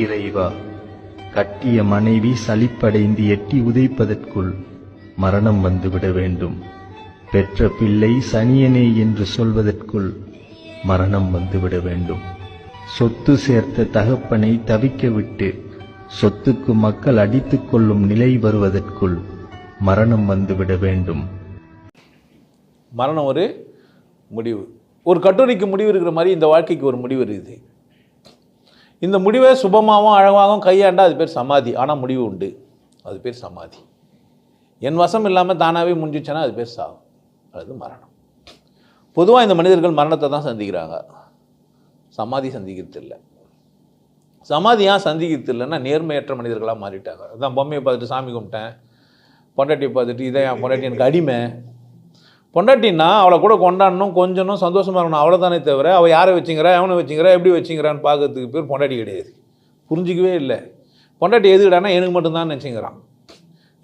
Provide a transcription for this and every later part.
இறைவா, கட்டிய மனைவி சலிப்படைந்து எட்டி உதைப்பதற்குள் மரணம் வந்துவிட வேண்டும். பெற்ற பிள்ளை சனியனே என்று சொல்வதற்குள் மரணம் வந்துவிட வேண்டும். சொத்து சேர்த்த தகப்பனை தவிக்க விட்டு சொத்துக்கு மக்கள் அடித்துக் கொள்ளும் நிலை வருவதற்குள் மரணம் வந்துவிட வேண்டும். மரணம் ஒரு முடிவு. ஒரு கட்டுரைக்கு முடிவு இருக்கிற மாதிரி இந்த வாழ்க்கைக்கு ஒரு முடிவு இருக்குது. இந்த முடிவை சுபமாகவும் அழகாகவும் கையாண்டா அது பேர் சமாதி. ஆனால் முடிவு உண்டு, அது பேர் சமாதி. என் வசம் இல்லாமல் தானாகவே முடிஞ்சிச்சுன்னா அது பேர் சாவு, அது மரணம். பொதுவாக இந்த மனிதர்கள் மரணத்தை தான் சந்திக்கிறாங்க, சமாதி சந்திக்கிறது இல்லை. சமாதி ஏன் சந்திக்கிறது இல்லைன்னா நேர்மையற்ற மனிதர்களாக மாறிட்டாங்க. அதான் பொம்மையை பார்த்துட்டு சாமி கும்பிட்டேன், பொண்டாட்டியை பார்த்துட்டு இதை என் பொண்டாட்டி எனக்கு அடிமை. பொண்டாட்டின்னா அவளை கூட கொண்டாடணும், கொஞ்சணும், சந்தோஷமாக இருக்கணும், அவ்வளோதானே தவிர அவள் யாரை வச்சுங்கிறா, எவனை வச்சுங்கிறா, எப்படி வச்சுங்கிறான்னு பார்க்கறதுக்கு பேர் பொண்டாட்டி கிடையாது. புரிஞ்சிக்கவே இல்லை. பொண்டாட்டி எதுக்கிடானா எனக்கு மட்டும்தான் நினச்சிங்கிறான்.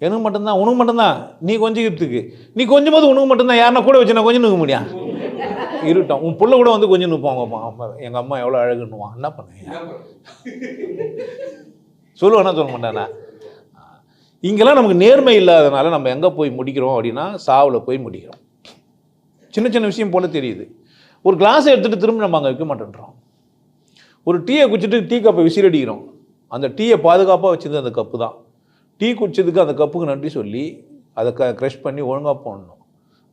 எனக்கு மட்டும்தான், உனக்கு மட்டும்தான், நீ கொஞ்சிக்கிறதுக்கு. நீ கொஞ்சம் போது உனக்கு மட்டும்தான், யாருன்னா கூட வச்சு நான் கொஞ்சம் நிற்க முடியும் இருட்டோம். உன் பிள்ளை கூட வந்து கொஞ்சம் நிற்பாங்க. எங்கள் அம்மா எவ்வளோ அழகுன்னுவான். என்ன பண்ணுவீங்க சொல்லுவேன்னா சொல்ல மாட்டானா? இங்கெல்லாம் நமக்கு நேர்மை இல்லாதனால நம்ம எங்கே போய் முடிக்கிறோம் அப்படின்னா சாவில் போய் முடிக்கிறோம். சின்ன சின்ன விஷயம் போல் தெரியுது. ஒரு கிளாஸை எடுத்துகிட்டு திரும்ப நம்ம அங்கே வைக்க மாட்டேன்றோம். ஒரு டீயை குடிச்சிட்டு டீ கப்பை விசிறடிக்கிறோம். அந்த டீயை பாதுகாப்பாக வச்சது அந்த கப்பு தான். டீ குடிச்சதுக்கு அந்த கப்புக்கு நன்றி சொல்லி அதை க்ரஷ் பண்ணி ஒழுங்காக போடணும்.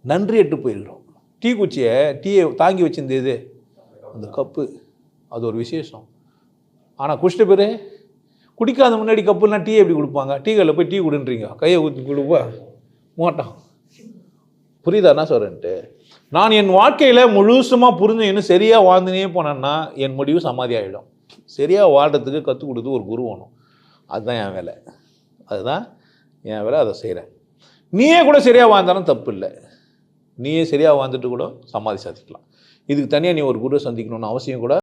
நன்றி எட்டு போயிருக்கிறோம். டீ குச்சியை டீயை தாங்கி வச்சிருந்தது அந்த கப்பு, அது ஒரு விசேஷம். ஆனால் குடிச்சிட்ட பேர் குடிக்காத முன்னாடி கப்புலாம் டீ எப்படி கொடுப்பாங்க? டீ கடையில் போய் டீ கொடுன்றீங்க, கையை ஊற்றி கொடுப்பா மாட்டான். புரியுதா என்ன சொல்கிறேன்ட்டு? நான் என் வாழ்க்கையில் முழுசுமாக புரிஞ்சு இன்னும் சரியாக வாழ்ந்துனே போனேன்னா என் முடிவு சமாதி ஆகிடும். சரியாக வாழ்கிறதுக்கு கற்றுக் கொடுத்து ஒரு குரு வேணும். அதுதான் என் வேலை, அதுதான் என் வேலை, அதை செய்கிறேன். நீயே கூட சரியாக வாழ்ந்தாலும் தப்பு இல்லை. நீயே சரியாக வாழ்ந்துட்டு கூட சமாதி சாதிக்கலாம். இதுக்கு தனியாக நீ ஒரு குரு சந்திக்கணும்னு அவசியம் கூட